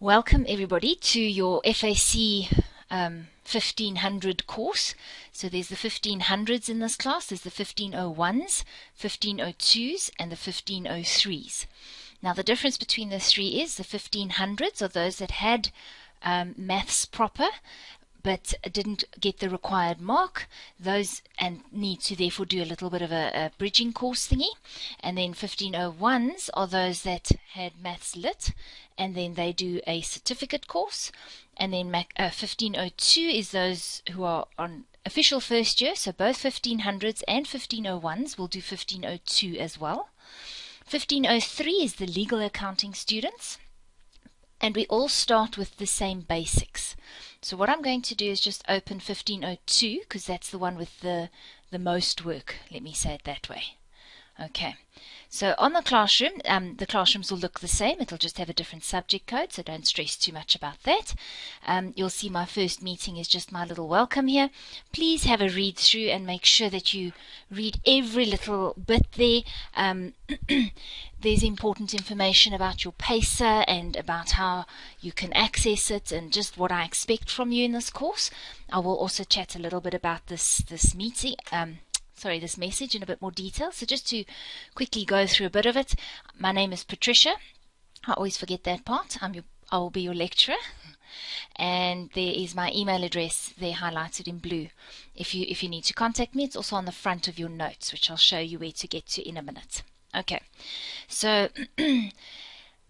Welcome everybody to your FAC 1500 course. So there's the 1500s in this class, there's the 1501s, 1502s and the 1503s. Now the difference between the three is the 1500s are those that had maths proper but didn't get the required mark, those and need to therefore do a little bit of a bridging course thingy. And then 1501s are those that had maths lit and then they do a certificate course. And then 1502 is those who are on official first year, so both 1500s and 1501s will do 1502 as well. 1503 is the legal accounting students, and we all start with the same basics. So what I'm going to do is just open 1502 because that's the one with the most work, let me say it that way. Okay, so on the classrooms will look the same. It'll just have a different subject code, so don't stress too much about that. You'll see my first meeting is just my little welcome here. Please have a read through and make sure that you read every little bit there. There's important information about your PACER and about how you can access it and just what I expect from you in this course. I will also chat a little bit about this meeting. This message in a bit more detail. So just to quickly go through a bit of it, my name is Patricia. I always forget that part. I will be your lecturer. And there is my email address there highlighted in blue. If you need to contact me, it's also on the front of your notes, which I'll show you where to get to in a minute. Okay, so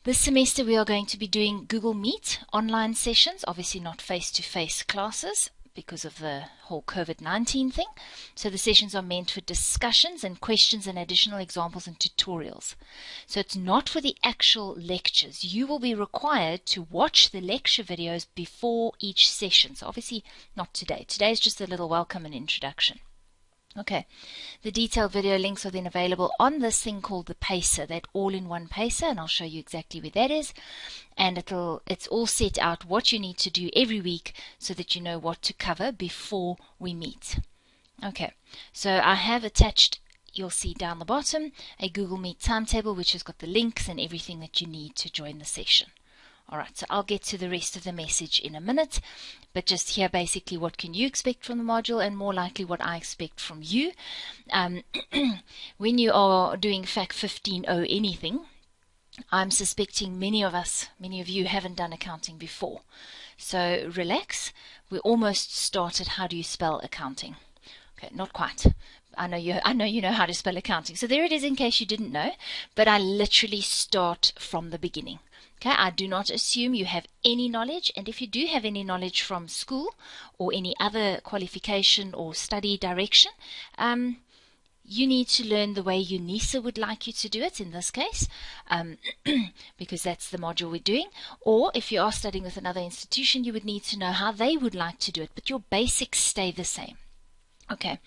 this semester we are going to be doing Google Meet online sessions, obviously not face-to-face classes, because of the whole COVID-19 thing. So the sessions are meant for discussions and questions and additional examples and tutorials. So it's not for the actual lectures. You will be required to watch the lecture videos before each session. So obviously not today. Today is just a little welcome and introduction. Okay, the detailed video links are then available on this thing called the PACER, that all-in-one PACER, and I'll show you exactly where that is. And it's all set out what you need to do every week so that you know what to cover before we meet. Okay, so I have attached, you'll see down the bottom, a Google Meet timetable which has got the links and everything that you need to join the session. Alright, so I'll get to the rest of the message in a minute, but just here basically what can you expect from the module and more likely what I expect from you. When you are doing Fac15 anything, I'm suspecting many of you haven't done accounting before. So relax, we almost started how do you spell accounting. Okay, not quite. I know you know how to spell accounting. So there it is in case you didn't know, but I literally start from the beginning. Okay, I do not assume you have any knowledge, and if you do have any knowledge from school or any other qualification or study direction, you need to learn the way UNISA would like you to do it in this case, because that's the module we're doing. Or if you are studying with another institution, you would need to know how they would like to do it, but your basics stay the same. Okay,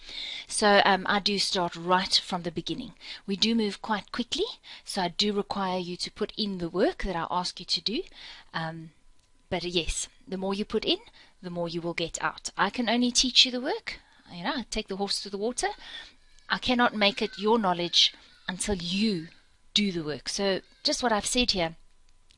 so I do start right from the beginning. We do move quite quickly, so I do require you to put in the work that I ask you to do. But yes, the more you put in, the more you will get out. I can only teach you the work. I take the horse to the water. I cannot make it your knowledge until you do the work. So just what I've said here,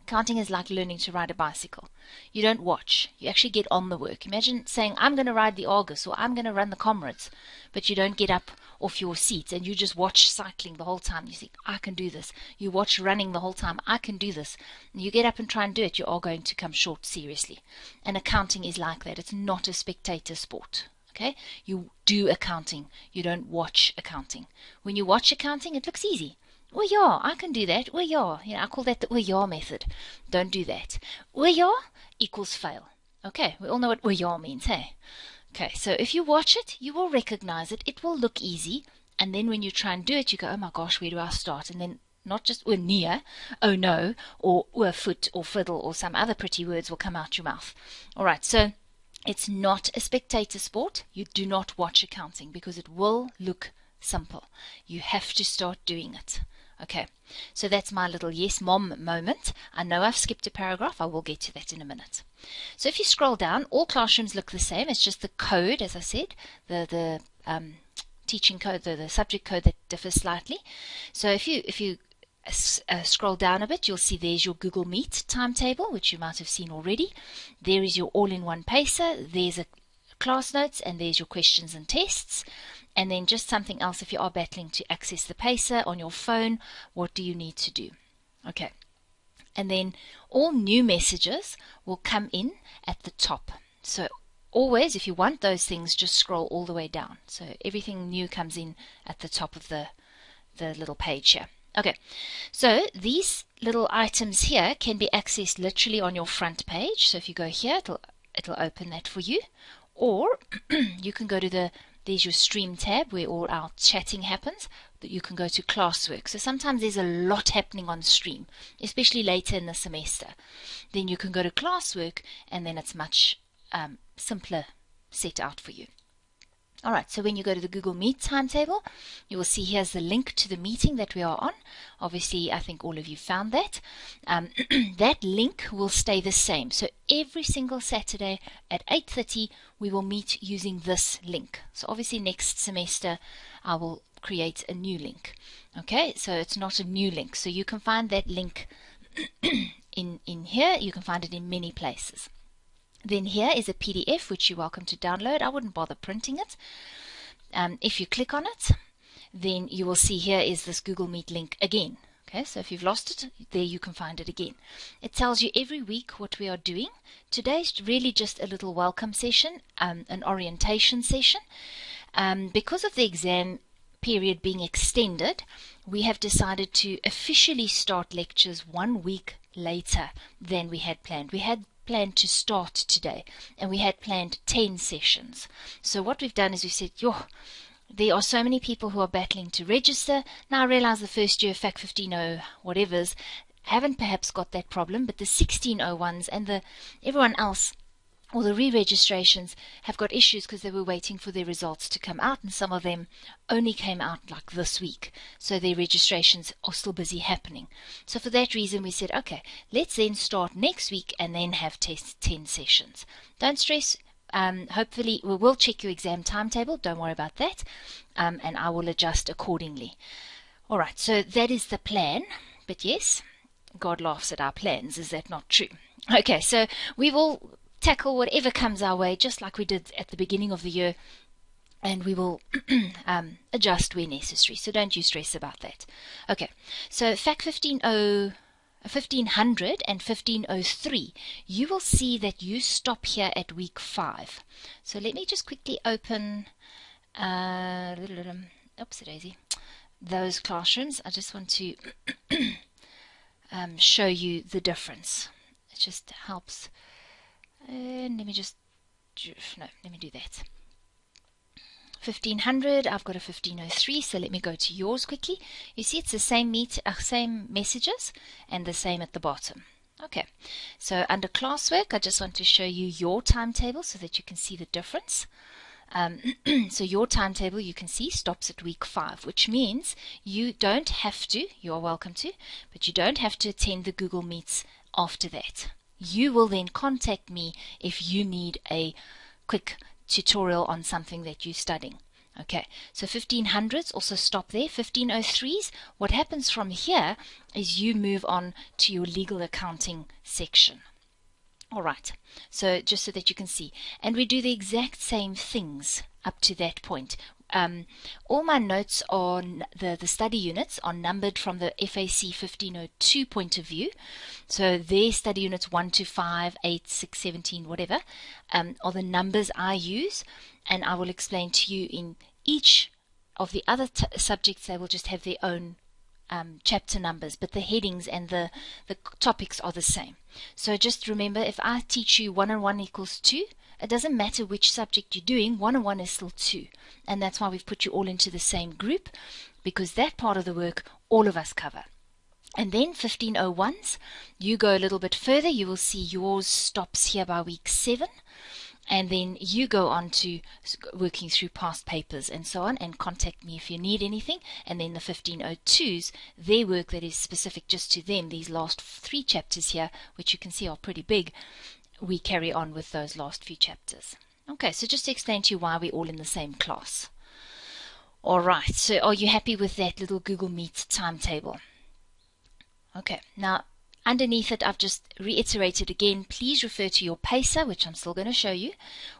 accounting is like learning to ride a bicycle. You don't watch, you actually get on the work. Imagine saying, I'm going to ride the Argus or I'm going to run the Comrades, but you don't get up off your seat and you just watch cycling the whole time. You think, I can do this. You watch running the whole time, I can do this. And you get up and try and do it, you are going to come short seriously. And accounting is like that. It's not a spectator sport. Okay? You do accounting, you don't watch accounting. When you watch accounting, it looks easy. Well, yeah, I can do that. Well, yeah. I call that the well, yeah method. Don't do that. Well, yeah equals fail. Okay, we all know what well, yeah means, hey? Okay, so if you watch it, you will recognize it. It will look easy. And then when you try and do it, you go, oh my gosh, where do I start? And then not just near, oh no, or foot or fiddle or some other pretty words will come out your mouth. All right, so it's not a spectator sport. You do not watch accounting because it will look simple. You have to start doing it. Okay, so that's my little yes mom moment. I know I've skipped a paragraph. I will get to that in a minute. So if you scroll down, all classrooms look the same. It's just the code, as I said, the teaching code, the subject code that differs slightly. So if you scroll down a bit, you'll see there's your Google Meet timetable, which you might have seen already. There is your all-in-one pacer, there's a class notes, and there's your questions and tests. And then just something else, if you are battling to access the pacer on your phone, what do you need to do? Okay. And then all new messages will come in at the top. So always, if you want those things, just scroll all the way down. So everything new comes in at the top of the little page here. Okay, so these little items here can be accessed literally on your front page. So if you go here, it'll open that for you. Or you can go to there's your stream tab where all our chatting happens. That you can go to classwork. So sometimes there's a lot happening on stream, especially later in the semester. Then you can go to classwork, and then it's much simpler set out for you. Alright, so when you go to the Google Meet timetable, you will see here's the link to the meeting that we are on. Obviously, I think all of you found that. That link will stay the same. So every single Saturday at 8:30, we will meet using this link. So obviously next semester, I will create a new link. Okay, so it's not a new link. So you can find that link in here. You can find it in many places. Then here is a PDF which you're welcome to download. I wouldn't bother printing it. If you click on it, then you will see here is this Google Meet link again. Okay, so if you've lost it, there you can find it again. It tells you every week what we are doing. Today's really just a little welcome session, an orientation session. Because of the exam period being extended, we have decided to officially start lectures 1 week later than we had planned. We had planned to start today, and we had planned 10 sessions. So what we've done is we said, there are so many people who are battling to register. Now I realize the first year Fac1502 whatevers haven't perhaps got that problem, but the 1601s and everyone else, or the re-registrations, have got issues because they were waiting for their results to come out, and some of them only came out like this week. So their registrations are still busy happening. So for that reason we said, okay, let's then start next week and then have 10 sessions. Don't stress. Hopefully we will check your exam timetable. Don't worry about that. And I will adjust accordingly. Alright, so that is the plan. But yes, God laughs at our plans. Is that not true? Okay, so we will tackle whatever comes our way, just like we did at the beginning of the year, and we will adjust where necessary. So don't you stress about that. Okay, so Fac 1500 and 1503, you will see that you stop here at week 5. So let me just quickly open oopsie daisy, those classrooms. I just want to show you the difference. It just helps. And let me do that. 1500, I've got a 1503, so let me go to yours quickly. You see it's the same same messages and the same at the bottom. Okay, so under classwork, I just want to show you your timetable so that you can see the difference. So your timetable, you can see, stops at week 5, which means you don't have to, you are welcome to, but you don't have to attend the Google Meets after that. You will then contact me if you need a quick tutorial on something that you're studying. Okay, so 1500s also stop there. 1503s, what happens from here is you move on to your legal accounting section. Alright, so just so that you can see. And we do the exact same things up to that point. All my notes on the study units are numbered from the FAC 1502 point of view. So their study units 1 to 5, 8, 6, 17, whatever, are the numbers I use, and I will explain to you in each of the other subjects. They will just have their own chapter numbers, but the headings and the topics are the same. So just remember, if I teach you 1 and 1 equals 2, it doesn't matter which subject you're doing, 1 and 1 is still 2. And that's why we've put you all into the same group, because that part of the work all of us cover. And then 1501s, you go a little bit further, you will see yours stops here by week 7. And then you go on to working through past papers and so on, and contact me if you need anything. And then the 1502s, their work that is specific just to them, these last 3 chapters here, which you can see are pretty big, we carry on with those last few chapters. Okay, so just to explain to you why we're all in the same class. Alright, so are you happy with that little Google Meet timetable? Okay, now underneath it, I've just reiterated again, please refer to your pacer, which I'm still going to show you,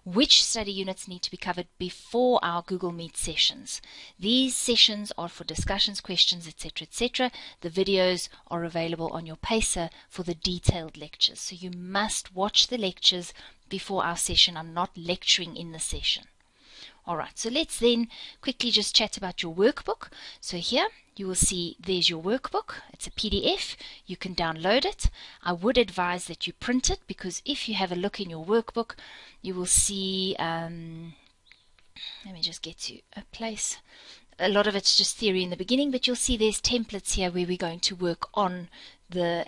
which study units need to be covered before our Google Meet sessions. These sessions are for discussions, questions, etc., etc. The videos are available on your pacer for the detailed lectures. So you must watch the lectures before our session. I'm not lecturing in the session. Alright, so let's then quickly just chat about your workbook. So here you will see there's your workbook. It's a PDF. You can download it. I would advise that you print it, because if you have a look in your workbook, you will see, let me just get to a place. A lot of it's just theory in the beginning, but you'll see there's templates here where we're going to work on the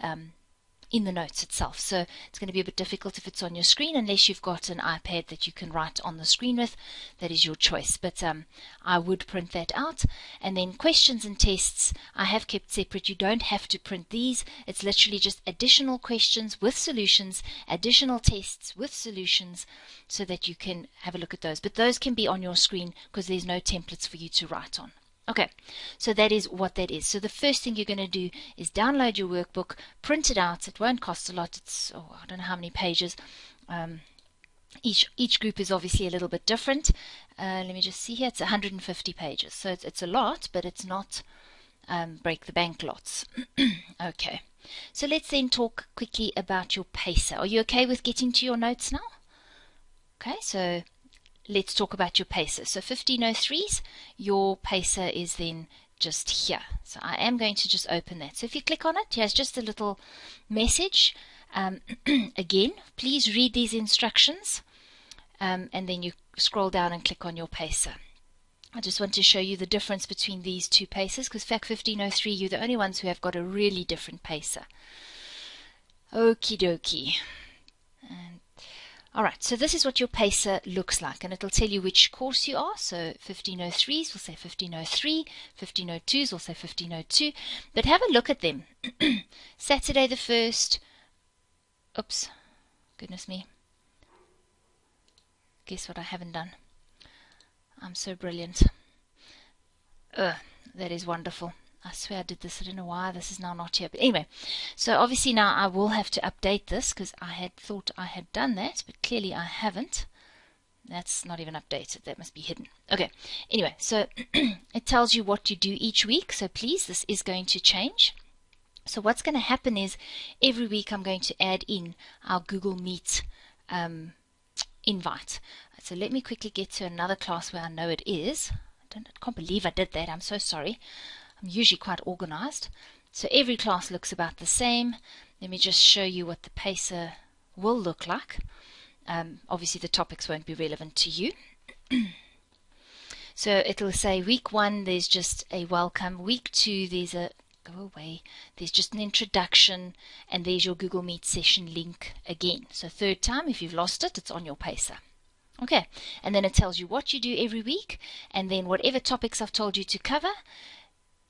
in the notes itself. So it's going to be a bit difficult if it's on your screen, unless you've got an iPad that you can write on the screen with. That is your choice, but I would print that out. And then questions and tests I have kept separate. You don't have to print these. It's literally just additional questions with solutions, additional tests with solutions, so that you can have a look at those. But those can be on your screen because there's no templates for you to write on. Okay, so that is what that is. So the first thing you're going to do is download your workbook, print it out. It won't cost a lot. It's, I don't know how many pages. Each group is obviously a little bit different. Let me just see here. It's 150 pages. So it's a lot, but it's not break the bank lots. Okay, so let's then talk quickly about your pacer. Are you okay with getting to your notes now? Okay, so let's talk about your pacer. So 1503s, your pacer is then just here. So I am going to just open that. So if you click on it, here's just a little message. Again, please read these instructions, and then you scroll down and click on your pacer. I just want to show you the difference between these two pacers, because Fac1503, you're the only ones who have got a really different pacer. Okie dokie. Alright, so this is what your pacer looks like, and it'll tell you which course you are. So 1503s will say 1503, 1502s will say 1502, but have a look at them. Saturday the 1st, oops, goodness me, guess what I haven't done? I'm so brilliant. That is wonderful. I swear I did this. I don't know why this is now not here. But anyway, so obviously now I will have to update this, because I had thought I had done that, but clearly I haven't. That's not even updated. That must be hidden. Okay. Anyway, so it tells you what you do each week. So please, this is going to change. So what's going to happen is every week I'm going to add in our Google Meet invite. So let me quickly get to another class where I know it is. I can't believe I did that. I'm so sorry. I'm usually quite organized. So every class looks about the same. Let me just show you what the pacer will look like. Obviously the topics won't be relevant to you. So it'll say week 1 there's just a welcome, week 2 there's a go away, there's just an introduction, and there's your Google Meet session link again. So third time, if you've lost it, it's on your pacer. Okay, and then it tells you what you do every week, and then whatever topics I've told you to cover,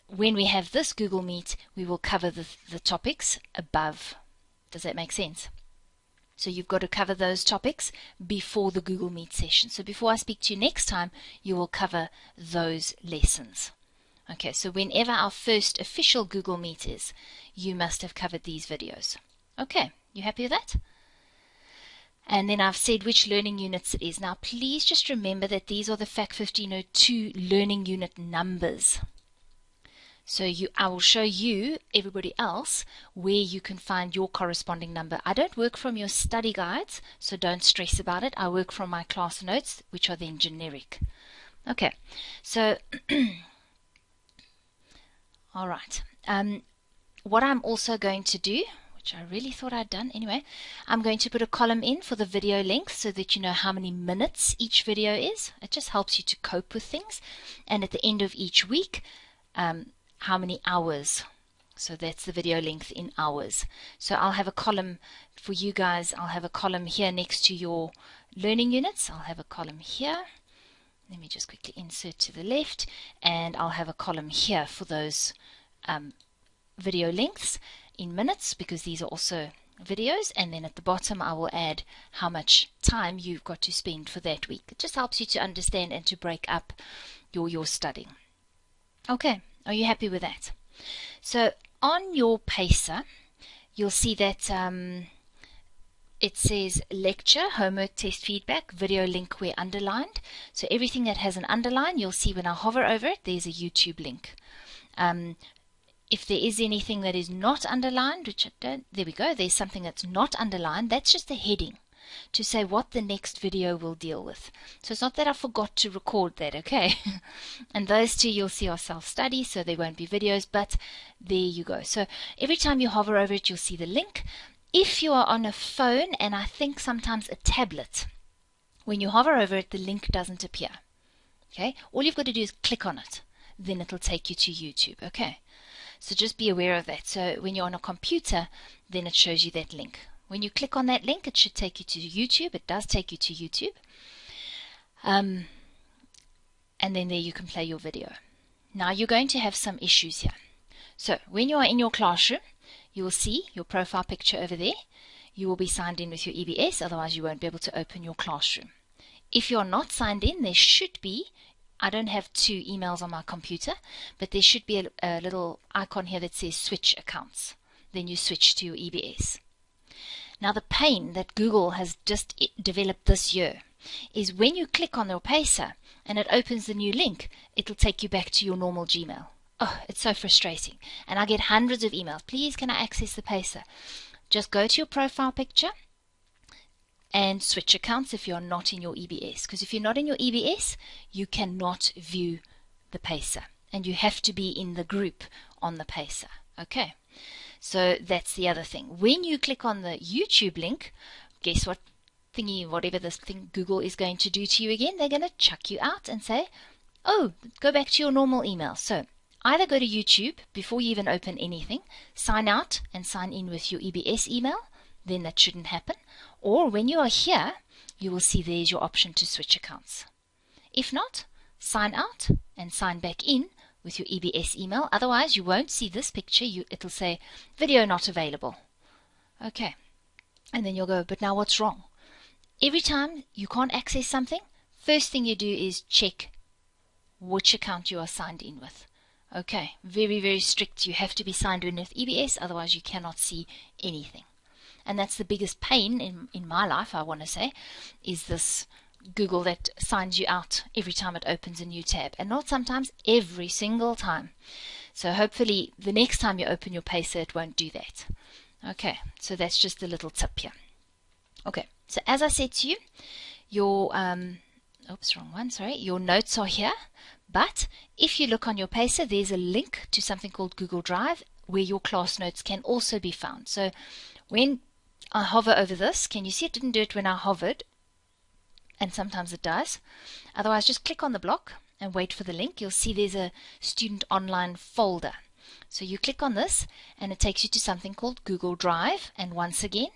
when we have this Google Meet, we will cover the topics above. Does that make sense? So you've got to cover those topics before the Google Meet session. So before I speak to you next time, you will cover those lessons. Okay, so whenever our first official Google Meet is, you must have covered these videos. Okay, you happy with that? And then I've said which learning units it is. Now please just remember that these are the Fac1502 learning unit numbers. So I will show you, everybody else, where you can find your corresponding number. I don't work from your study guides, so don't stress about it. I work from my class notes, which are then generic. Okay, so all right. What I'm also going to do, which I really thought I'd done anyway, I'm going to put a column in for the video length so that you know how many minutes each video is. It just helps you to cope with things. And at the end of each week, how many hours. So that's the video length in hours. So I'll have a column for you guys. I'll have a column here next to your learning units. I'll have a column here. Let me just quickly insert to the left, and I'll have a column here for those video lengths in minutes, because these are also videos, and then at the bottom I will add how much time you've got to spend for that week. It just helps you to understand and to break up your studying. Okay, are you happy with that? So on your pacer, you'll see that it says lecture, homework, test feedback, video link where underlined. So everything that has an underline, you'll see when I hover over it, there's a YouTube link. If there is anything that is not underlined, which I don't, there we go, there's something that's not underlined, that's just a heading to say what the next video will deal with. So it's not that I forgot to record that, okay? And those two you'll see are self-study, so there won't be videos, but there you go. So every time you hover over it, you'll see the link. If you are on a phone, and I think sometimes a tablet, when you hover over it, the link doesn't appear. Okay? All you've got to do is click on it. Then it'll take you to YouTube, okay? So just be aware of that. So when you're on a computer, then it shows you that link. When you click on that link, it should take you to YouTube. It does take you to YouTube. And then there you can play your video. Now you're going to have some issues here. So when you are in your classroom, you will see your profile picture over there. You will be signed in with your EBS, otherwise you won't be able to open your classroom. If you're not signed in, there should be, I don't have 2 emails on my computer, but there should be a little icon here that says switch accounts. Then you switch to your EBS. Now the pain that Google has just developed this year is when you click on your pacer and it opens the new link, it'll take you back to your normal Gmail. Oh, it's so frustrating. And I get hundreds of emails. Please, can I access the pacer? Just go to your profile picture and switch accounts if you're not in your EBS. Because if you're not in your EBS, you cannot view the pacer. And you have to be in the group on the pacer. Okay. So that's the other thing. When you click on the YouTube link, guess what thingy, whatever this thing Google is going to do to you again, they're going to chuck you out and say, oh, go back to your normal email. So either go to YouTube before you even open anything, sign out and sign in with your EBS email, then that shouldn't happen. Or when you are here, you will see there's your option to switch accounts. If not, sign out and sign back in with your EBS email. Otherwise, you won't see this picture. It'll say, video not available. Okay. And then you'll go, but now what's wrong? Every time you can't access something, first thing you do is check which account you are signed in with. Okay. Very, very strict. You have to be signed in with EBS, otherwise you cannot see anything. And that's the biggest pain in my life, I want to say, is this Google that signs you out every time it opens a new tab, and not sometimes, every single time. So hopefully the next time you open your pacer it won't do that. Okay, so that's just a little tip here. Okay, so as I said to you, your oops, wrong one, sorry, your notes are here, but if you look on your pacer, there's a link to something called Google Drive where your class notes can also be found. So when I hover over this, can you see it didn't do it when I hovered? And sometimes it does. Otherwise, just click on the block and wait for the link. You'll see there's a student online folder. So you click on this and it takes you to something called Google Drive. And once again,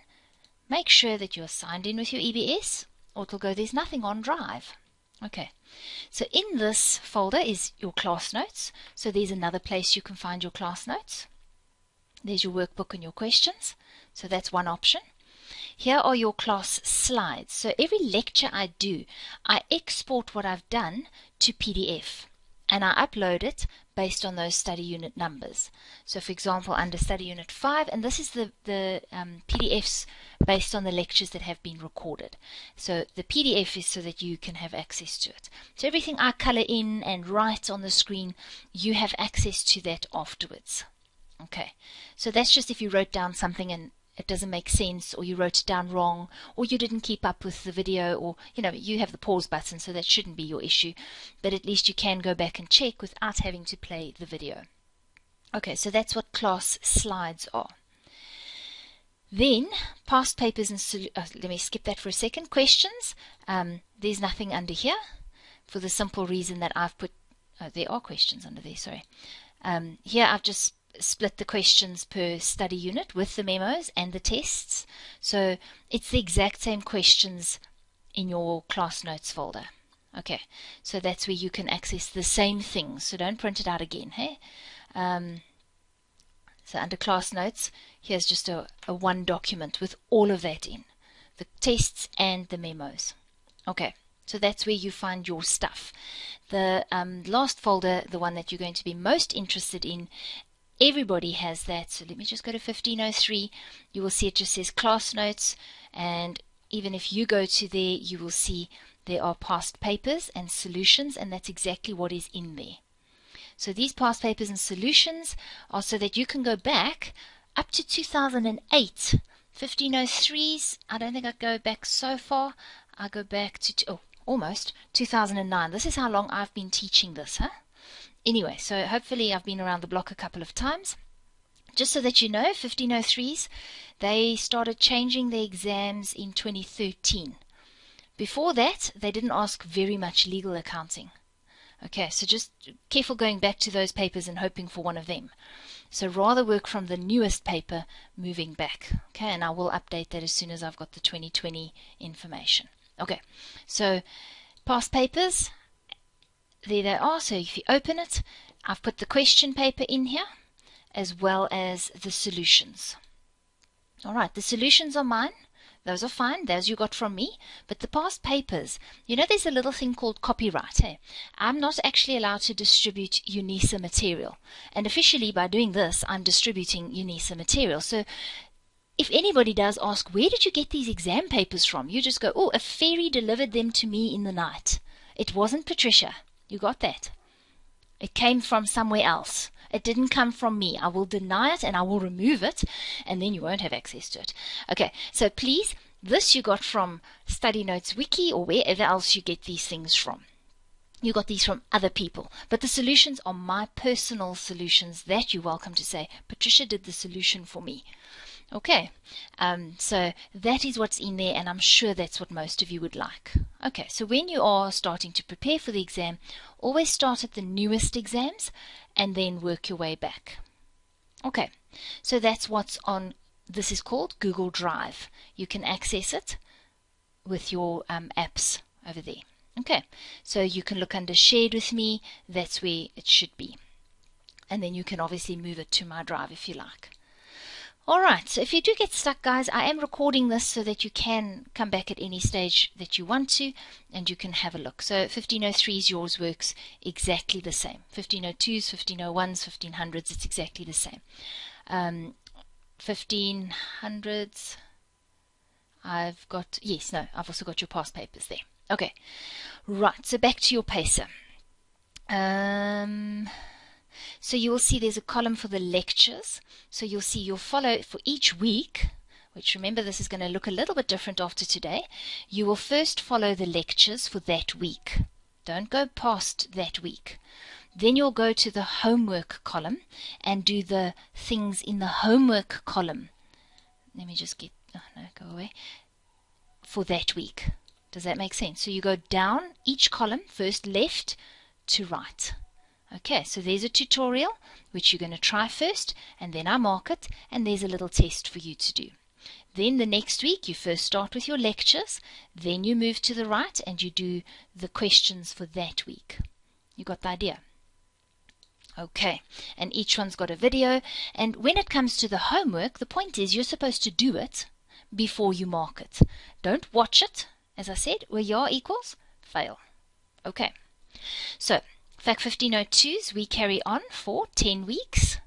make sure that you're signed in with your EBS, or it'll go, there's nothing on Drive. Okay, so in this folder is your class notes. So there's another place you can find your class notes. There's your workbook and your questions. So that's one option. Here are your class slides. So every lecture I do, I export what I've done to PDF and I upload it based on those study unit numbers. So for example, under study unit 5, and this is the PDFs based on the lectures that have been recorded. So the PDF is so that you can have access to it. So everything I color in and write on the screen, you have access to that afterwards. Okay, so that's just if you wrote down something and it doesn't make sense, or you wrote it down wrong, or you didn't keep up with the video, or you have the pause button, so that shouldn't be your issue, but at least you can go back and check without having to play the video. Okay, so that's what class slides are. Then past papers and let me skip that for a second. Questions, there's nothing under here for the simple reason that I've put there are questions under there, sorry. Here I've just split the questions per study unit with the memos and the tests. So it's the exact same questions in your class notes folder. Okay, so that's where you can access the same things. So don't print it out again. Hey, so under class notes, here's just a one document with all of that in, the tests and the memos. Okay, so that's where you find your stuff. The last folder, the one that you're going to be most interested in, Everybody has that. So let me just go to 1503. You will see it just says class notes, and even if you go to there, you will see there are past papers and solutions, and that's exactly what is in there. So these past papers and solutions are so that you can go back up to 2008. 1503s, I don't think I go back so far. I go back to, almost 2009. This is how long I've been teaching this, huh? Anyway, so hopefully I've been around the block a couple of times. Just so that you know, 1503s, they started changing their exams in 2013. Before that, they didn't ask very much legal accounting. Okay, so just careful going back to those papers and hoping for one of them. So rather work from the newest paper moving back. Okay, and I will update that as soon as I've got the 2020 information. Okay, so past papers, there they are. So if you open it, I've put the question paper in here as well as the solutions. Alright, the solutions are mine. Those are fine. Those you got from me. But the past papers, you know there's a little thing called copyright. Hey? I'm not actually allowed to distribute UNISA material. And officially by doing this, I'm distributing UNISA material. So if anybody does ask, where did you get these exam papers from? You just go, oh, a fairy delivered them to me in the night. It wasn't Patricia. You got that? It came from somewhere else. It didn't come from me. I will deny it and I will remove it, and then you won't have access to it. Okay, so please, this you got from Study Notes Wiki or wherever else you get these things from. You got these from other people, but the solutions are my personal solutions that you're welcome to say, Patricia did the solution for me. Okay, so that is what's in there, and I'm sure that's what most of you would like. Okay, so when you are starting to prepare for the exam, always start at the newest exams and then work your way back. Okay, so that's what's on, this is called Google Drive. You can access it with your apps over there. Okay, so you can look under Shared with Me, that's where it should be. And then you can obviously move it to my drive if you like. Alright, so if you do get stuck, guys, I am recording this so that you can come back at any stage that you want to, and you can have a look. So 1503s, yours works exactly the same. 1502s, 1501s, 1500s, it's exactly the same. 1500s, I've got, yes, no, I've also got your past papers there. Okay, right, so back to your pacer. So you will see there's a column for the lectures. So you'll see you'll follow for each week, which remember this is going to look a little bit different after today. You will first follow the lectures for that week. Don't go past that week. Then you'll go to the homework column and do the things in the homework column. Let me just get, oh no, go away. For that week. Does that make sense? So you go down each column, first left to right. Okay, so there's a tutorial which you're going to try first, and then I mark it, and there's a little test for you to do. Then the next week you first start with your lectures, then you move to the right and you do the questions for that week. You got the idea? Okay, and each one's got a video, and when it comes to the homework, the point is you're supposed to do it before you mark it. Don't watch it, as I said, where your equals, fail. Okay, so Fac1502s, we carry on for 10 weeks.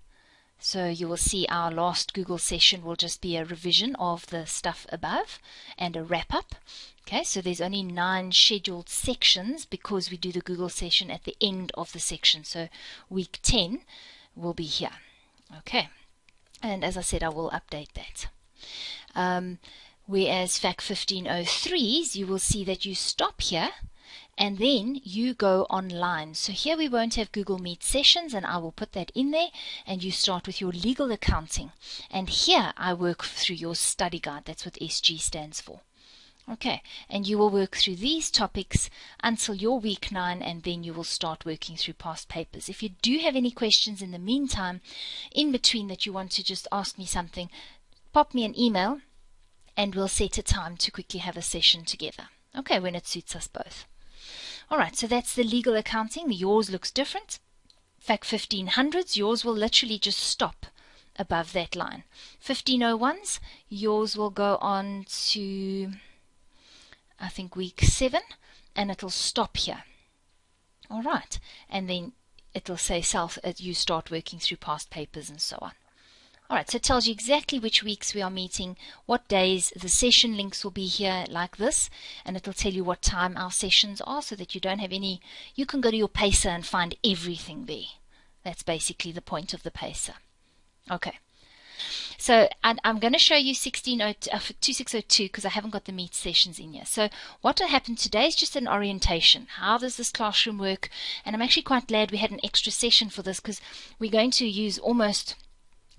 So you will see our last Google session will just be a revision of the stuff above and a wrap-up. Okay, so there's only 9 scheduled sections because we do the Google session at the end of the section. So week 10 will be here. Okay, and as I said, I will update that. Whereas Fac1503s, you will see that you stop here and then you go online. So here we won't have Google Meet sessions, and I will put that in there, and you start with your legal accounting. And here I work through your study guide. That's what SG stands for. Okay, and you will work through these topics until your week 9, and then you will start working through past papers. If you do have any questions in the meantime, in between that you want to just ask me something, pop me an email, and we'll set a time to quickly have a session together. Okay, when it suits us both. Alright, so that's the legal accounting. Yours looks different. Fac1500s, yours will literally just stop above that line. 1501s, yours will go on to, I think, week 7, and it'll stop here. Alright, and then it'll say you start working through past papers and so on. Alright, so it tells you exactly which weeks we are meeting, what days. The session links will be here like this, and it'll tell you what time our sessions are so that you don't have any, you can go to your pacer and find everything there. That's basically the point of the pacer. Okay. So I'm going to show you 2602 because I haven't got the meet sessions in here. So what will happen today is just an orientation. How does this classroom work? And I'm actually quite glad we had an extra session for this because we're going to use almost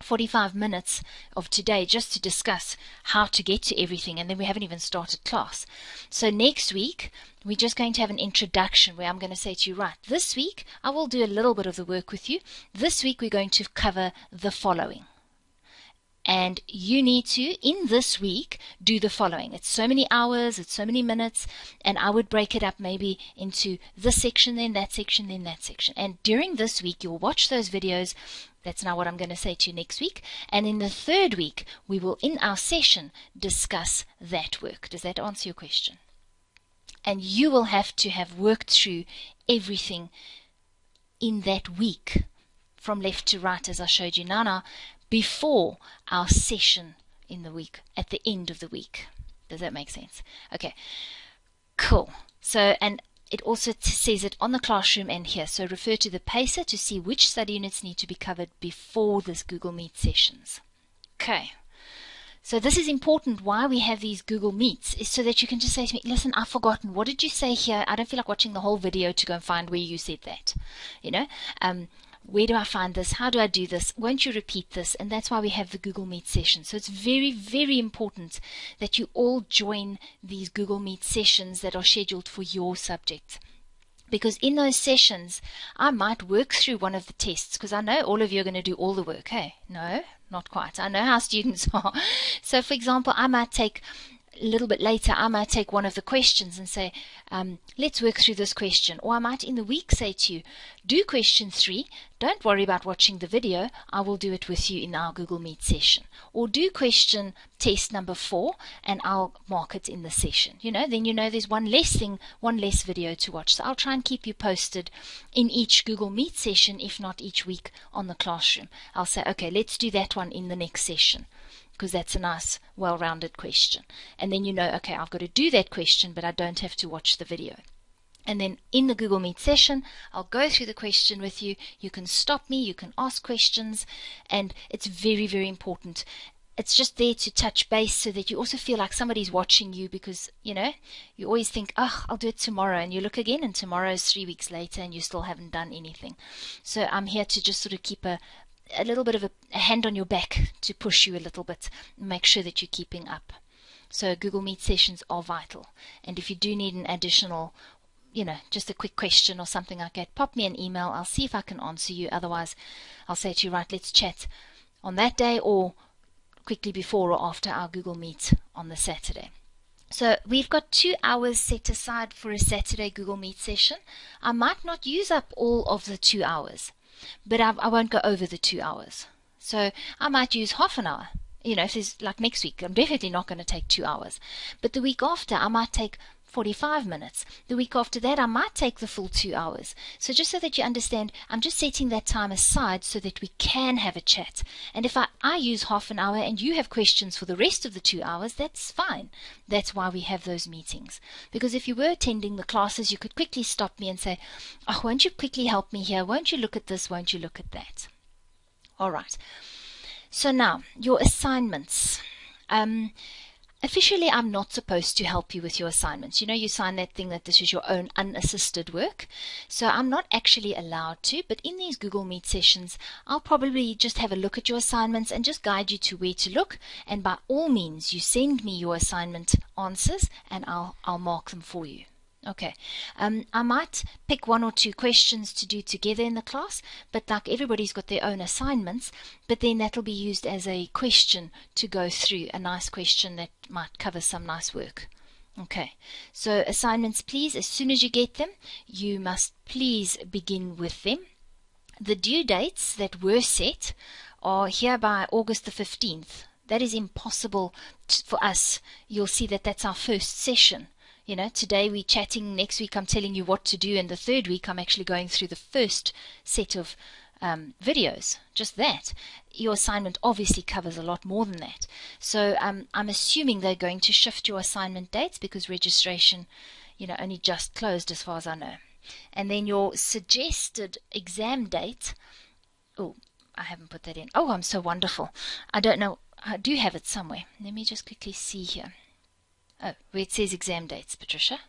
45 minutes of today just to discuss how to get to everything, and then we haven't even started class. So next week we're just going to have an introduction where I'm going to say to you, right, this week I will do a little bit of the work with you. This week we're going to cover the following. And you need to, in this week, do the following. It's so many hours, it's so many minutes, and I would break it up maybe into this section, then that section, then that section. And during this week, you'll watch those videos. That's now what I'm going to say to you next week. And in the third week, we will, in our session, discuss that work. Does that answer your question? And you will have to have worked through everything in that week, from left to right, as I showed you now, before our session in the week, at the end of the week. Does that make sense? Okay, cool. So, and it also says it on the classroom and here. So refer to the pacer to see which study units need to be covered before this Google Meet sessions. Okay. So this is important. Why we have these Google Meets is so that you can just say to me, listen, I've forgotten. What did you say here? I don't feel like watching the whole video to go and find where you said that. You know, where do I find this? How do I do this? Won't you repeat this? And that's why we have the Google Meet session. So it's very, very important that you all join these Google Meet sessions that are scheduled for your subject. Because in those sessions, I might work through one of the tests, because I know all of you are going to do all the work. Hey, no, not quite. I know how students are. So, for example, I might take a little bit later, I might take one of the questions and say, let's work through this question. Or I might in the week say to you, do question 3, don't worry about watching the video, I will do it with you in our Google Meet session. Or do question test number 4 and I'll mark it in the session. You know, then you know there's one less thing, one less video to watch. So I'll try and keep you posted in each Google Meet session, if not each week on the classroom. I'll say, okay, let's do that one in the next session, because that's a nice, well-rounded question. And then you know, okay, I've got to do that question, but I don't have to watch the video. And then in the Google Meet session, I'll go through the question with you. You can stop me, you can ask questions, and it's very, very important. It's just there to touch base so that you also feel like somebody's watching you, because, you know, you always think, oh, I'll do it tomorrow, and you look again, and tomorrow is 3 weeks later, and you still haven't done anything. So I'm here to just sort of keep a little bit of a hand on your back to push you a little bit, make sure that you're keeping up. So Google Meet sessions are vital. And if you do need an additional, you know, just a quick question or something like that, pop me an email. I'll see if I can answer you. Otherwise, I'll say to you, right, let's chat on that day or quickly before or after our Google Meet on the Saturday. So we've got 2 hours set aside for a Saturday Google Meet session. I might not use up all of the 2 hours, but I won't go over the 2 hours. So I might use half an hour. You know, if it's like next week, I'm definitely not going to take 2 hours. But the week after, I might take 45 minutes. The week after that, I might take the full 2 hours. So just so that you understand, I'm just setting that time aside so that we can have a chat. And if I use half an hour and you have questions for the rest of the 2 hours, that's fine. That's why we have those meetings. Because if you were attending the classes, you could quickly stop me and say, oh, won't you quickly help me here? Won't you look at this? Won't you look at that? All right. So now, your assignments. Officially, I'm not supposed to help you with your assignments. You know, you sign that thing that this is your own unassisted work. So I'm not actually allowed to, but in these Google Meet sessions, I'll probably just have a look at your assignments and just guide you to where to look. And by all means, you send me your assignment answers and I'll mark them for you. Okay, I might pick 1 or 2 questions to do together in the class, but like everybody's got their own assignments, but then that'll be used as a question to go through, a nice question that might cover some nice work. Okay, so assignments, please, as soon as you get them, you must please begin with them. The due dates that were set are here by August the 15th. That is impossible for us. You'll see that that's our first session. You know, today we're chatting, next week I'm telling you what to do, and the third week I'm actually going through the first set of videos. Just that. Your assignment obviously covers a lot more than that. So I'm assuming they're going to shift your assignment dates because registration, you know, only just closed as far as I know. And then your suggested exam date, oh, I haven't put that in. Oh, I'm so wonderful. I don't know. I do have it somewhere. Let me just quickly see here. Oh, where it says exam dates, Patricia.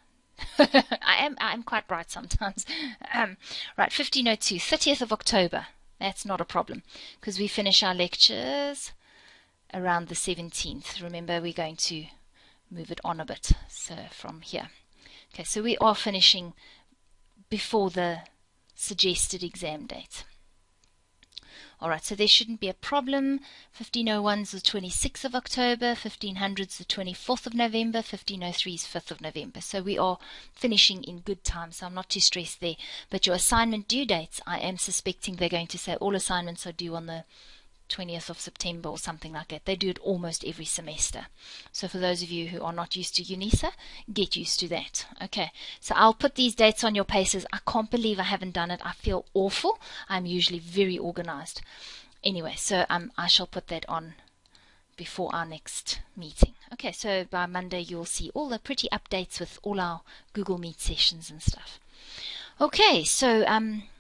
I'm quite bright sometimes. Right, 1502, 30th of October. That's not a problem because we finish our lectures around the 17th. Remember, we're going to move it on a bit. So from here. Okay, so we are finishing before the suggested exam date. Alright, so there shouldn't be a problem. 1501's the 26th of October, 1500's the 24th of November, 1503's 5th of November. So we are finishing in good time, so I'm not too stressed there. But your assignment due dates, I am suspecting they're going to say all assignments are due on the 20th of September or something like that. They do it almost every semester. So for those of you who are not used to UNISA, get used to that. Okay, so I'll put these dates on your papers. I can't believe I haven't done it. I feel awful. I'm usually very organized. Anyway, so I shall put that on before our next meeting. Okay, so by Monday you'll see all the pretty updates with all our Google Meet sessions and stuff. Okay, so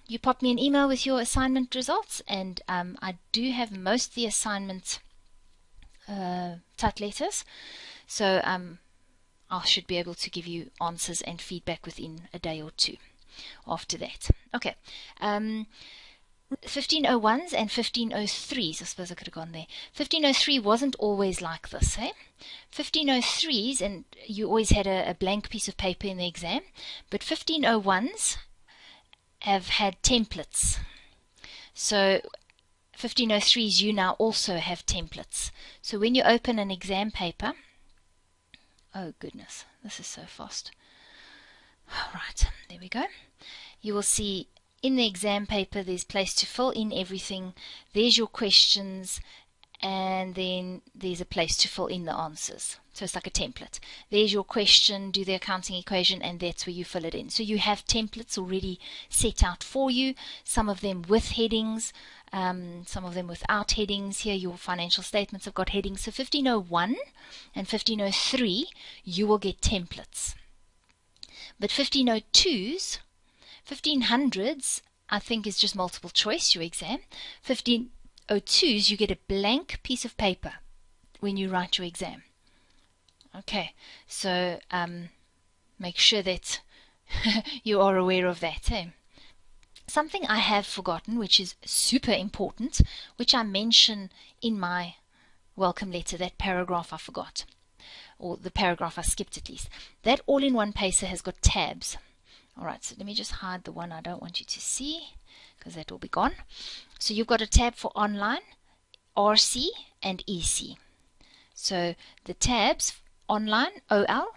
you pop me an email with your assignment results, and I do have most of the assignment typed letters, so I should be able to give you answers and feedback within a day or two after that. Okay, 1501s and 1503s, I suppose I could have gone there. 1503 wasn't always like this, eh? 1503s, and you always had a blank piece of paper in the exam, but 1501s have had templates. So 1503s, you now also have templates. So when you open an exam paper, oh goodness, this is so fast. Right, there we go. You will see in the exam paper there's place to fill in everything. There's your questions, and then there's a place to fill in the answers. So it's like a template. There's your question, do the accounting equation, and that's where you fill it in. So you have templates already set out for you, some of them with headings, some of them without headings. Here your financial statements have got headings. So 1501 and 1503, you will get templates. But 1502s, 1500s, I think is just multiple choice, your exam. 1502s, you get a blank piece of paper when you write your exam. Okay, so make sure that you are aware of that. Eh? Something I have forgotten, which is super important, which I mention in my welcome letter, that paragraph I forgot, or the paragraph I skipped at least. That all-in-one paper has got tabs. Alright, so let me just hide the one I don't want you to see, because that will be gone. So you've got a tab for online, RC, and EC. So the tabs, online, OL,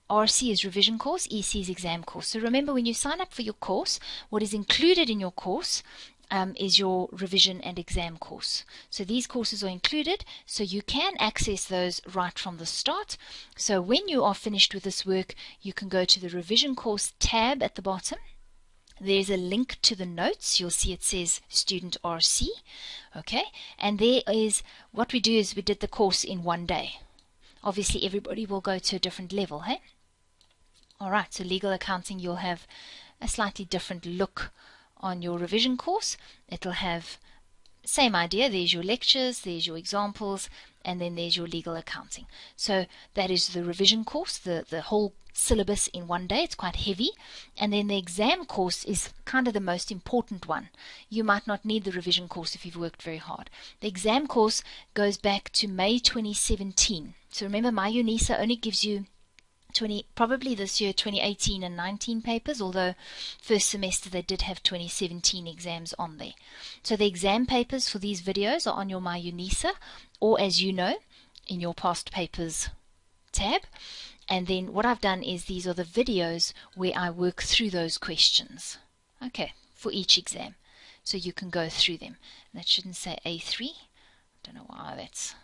RC is revision course, EC is exam course. So remember, when you sign up for your course, what is included in your course is your revision and exam course. So these courses are included, so you can access those right from the start. So when you are finished with this work, you can go to the revision course tab at the bottom. There's a link to the notes. You'll see it says Student RC. Okay, and there is, what we do is we did the course in one day. Obviously everybody will go to a different level, hey? Alright, so legal accounting, you'll have a slightly different look on your revision course. It'll have same idea. There's your lectures, there's your examples, and then there's your legal accounting. So that is the revision course, the whole syllabus in one day. It's quite heavy. And then the exam course is kind of the most important one. You might not need the revision course if you've worked very hard. The exam course goes back to May 2017. So remember, my UNISA only gives you probably this year 2018 and 19 papers, although first semester they did have 2017 exams on there. So the exam papers for these videos are on your My UNISA, or as you know, in your past papers tab. And then what I've done is these are the videos where I work through those questions, okay, for each exam. So you can go through them. That shouldn't say A3. I don't know why that's,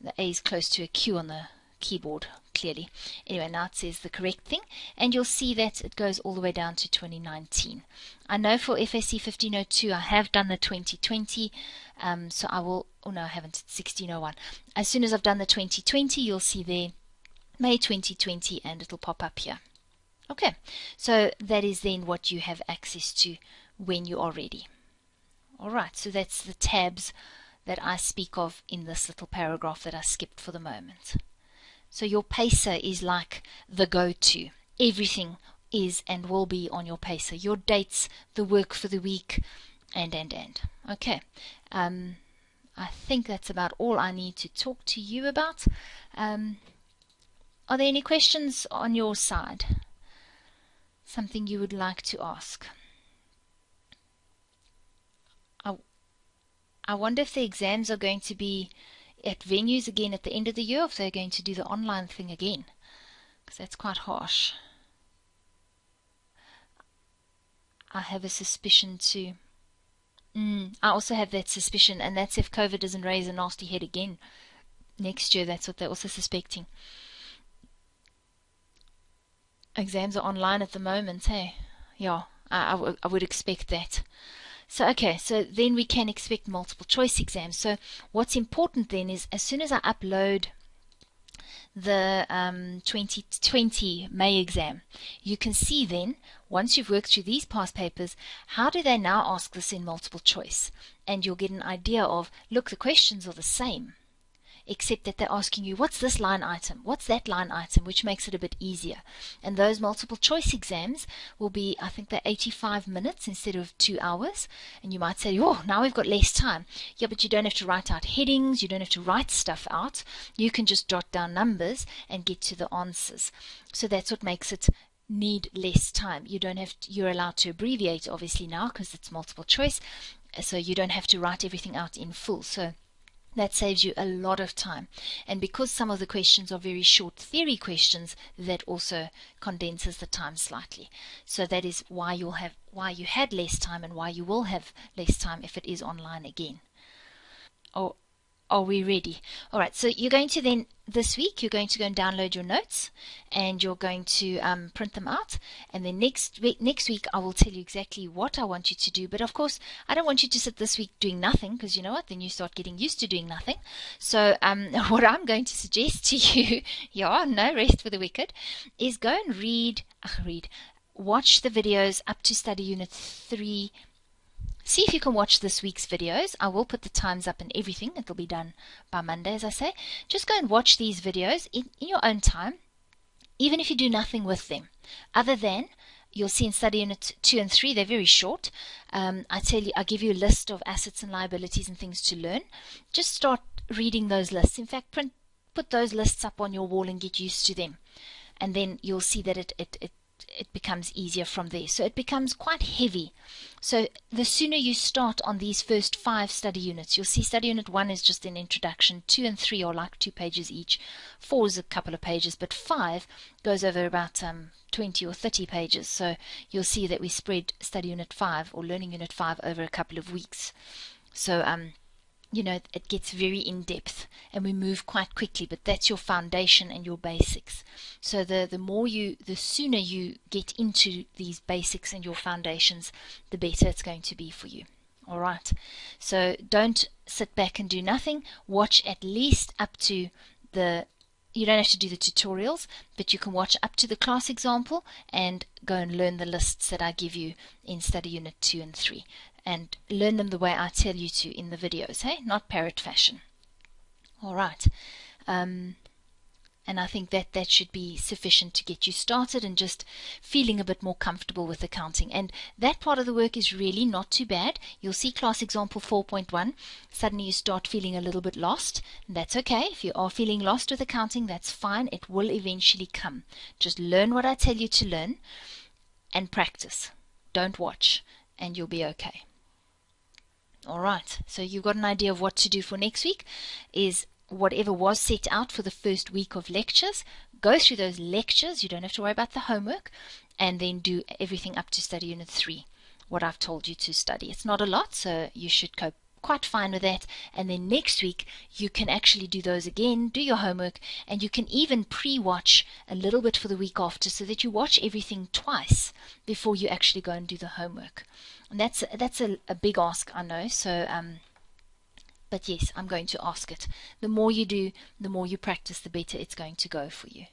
the A is close to a Q on the keyboard clearly. Anyway, now it says the correct thing, and you'll see that it goes all the way down to 2019. I know for FSC 1502 I have done the 2020, so I will, oh no I haven't, it's 1601. As soon as I've done the 2020, you'll see there May 2020 and it'll pop up here. Okay, so that is then what you have access to when you are ready. Alright, so that's the tabs that I speak of in this little paragraph that I skipped for the moment. So your pacer is like the go-to. Everything is and will be on your pacer. Your dates, the work for the week, and. Okay, I think that's about all I need to talk to you about. Are there any questions on your side? Something you would like to ask? I wonder if the exams are going to be at venues again at the end of the year, or if they're going to do the online thing again, because that's quite harsh. I have a suspicion too. I also have that suspicion, and that's if COVID doesn't raise a nasty head again next year. That's what they're also suspecting. Exams are online at the moment, hey? Yeah, I would expect that. So, okay, so then we can expect multiple choice exams. So what's important then is as soon as I upload the 2020 May exam, you can see then, once you've worked through these past papers, how do they now ask this in multiple choice? And you'll get an idea of, look, the questions are the same, except that they're asking you, what's this line item? What's that line item? Which makes it a bit easier. And those multiple choice exams will be, I think they're 85 minutes instead of 2 hours. And you might say, oh, now we've got less time. Yeah, but you don't have to write out headings. You don't have to write stuff out. You can just jot down numbers and get to the answers. So that's what makes it need less time. You don't have to, you're allowed to abbreviate obviously now because it's multiple choice. So you don't have to write everything out in full. So that saves you a lot of time. And because some of the questions are very short theory questions, that also condenses the time slightly. So that is why you had less time and why you will have less time if it is online again. Oh, are we ready? All right, so you're going to then, this week, you're going to go and download your notes and you're going to print them out. And then next week, I will tell you exactly what I want you to do. But of course, I don't want you to sit this week doing nothing because you know what? Then you start getting used to doing nothing. So what I'm going to suggest to you, yeah, no rest for the wicked, is go and watch the videos up to study unit 3. See if you can watch this week's videos. I will put the times up and everything. It'll be done by Monday, as I say. Just go and watch these videos in your own time, even if you do nothing with them. Other than, you'll see in study unit 2 and 3, they're very short. I give you a list of assets and liabilities and things to learn. Just start reading those lists. In fact, put those lists up on your wall and get used to them. And then you'll see that it becomes easier from there. So it becomes quite heavy. So the sooner you start on these first 5 study units, you'll see study unit 1 is just an introduction, 2 and 3 are like 2 pages each, 4 is a couple of pages, but 5 goes over about 20 or 30 pages. So you'll see that we spread study unit 5 or learning unit 5 over a couple of weeks. So you know, it gets very in-depth and we move quite quickly, but that's your foundation and your basics. So the sooner you get into these basics and your foundations, the better it's going to be for you. All right. So don't sit back and do nothing. Watch at least up to you don't have to do the tutorials, but you can watch up to the class example and go and learn the lists that I give you in study unit 2 and 3. And learn them the way I tell you to in the videos, hey? Not parrot fashion. All right. And I think that should be sufficient to get you started and just feeling a bit more comfortable with accounting. And that part of the work is really not too bad. You'll see class example 4.1. Suddenly you start feeling a little bit lost. And that's okay. If you are feeling lost with accounting, that's fine. It will eventually come. Just learn what I tell you to learn and practice. Don't watch, and you'll be okay. All right, so you've got an idea of what to do for next week. Is whatever was set out for the first week of lectures, go through those lectures. You don't have to worry about the homework, and then do everything up to study unit 3, what I've told you to study. It's not a lot, so you should cope quite fine with that. And then next week you can actually do those again, do your homework, and you can even pre-watch a little bit for the week after, so that you watch everything twice before you actually go and do the homework. And that's a big ask, I know. So but yes, I'm going to ask it. The more you do, the more you practice, the better it's going to go for you.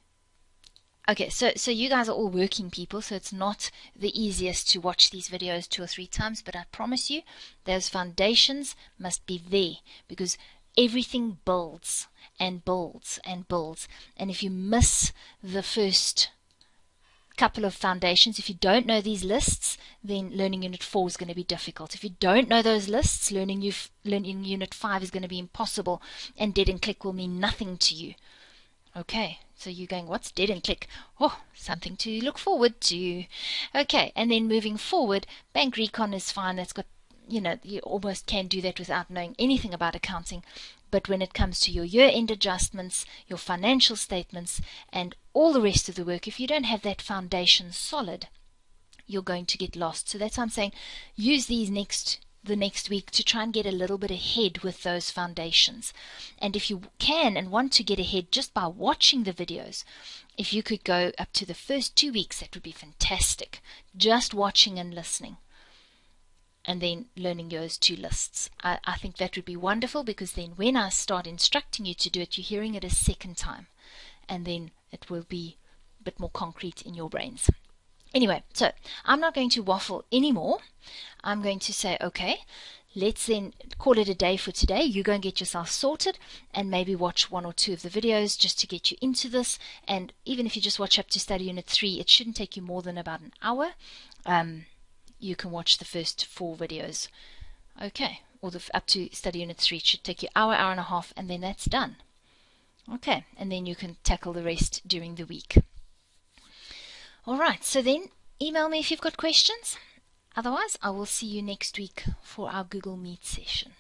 Okay, so you guys are all working people, so it's not the easiest to watch these videos 2 or 3 times, but I promise you, those foundations must be there, because everything builds and builds and builds. And if you miss the first couple of foundations, if you don't know these lists, then learning unit 4 is going to be difficult. If you don't know those lists, learning unit 5 is going to be impossible, and dead and click will mean nothing to you. Okay, so you're going, what's dead and click? Oh, something to look forward to. Okay, and then moving forward, bank recon is fine. It's got, you know, you almost can do that without knowing anything about accounting. But when it comes to your year-end adjustments, your financial statements, and all the rest of the work, if you don't have that foundation solid, you're going to get lost. So that's why I'm saying use these the next week to try and get a little bit ahead with those foundations. And if you can and want to get ahead just by watching the videos, if you could go up to the first 2 weeks, that would be fantastic. Just watching and listening, and then learning those 2 lists. I think that would be wonderful, because then when I start instructing you to do it, you're hearing it a second time, and then it will be a bit more concrete in your brains. Anyway, so I'm not going to waffle anymore. I'm going to say, okay, let's then call it a day for today. You go and get yourself sorted, and maybe watch 1 or 2 of the videos just to get you into this. And even if you just watch up to study unit 3, it shouldn't take you more than about an hour. You can watch the first 4 videos. Okay, or up to study unit 3. It should take you an hour, hour and a half, and then that's done. Okay, and then you can tackle the rest during the week. Alright, so then email me if you've got questions. Otherwise, I will see you next week for our Google Meet session.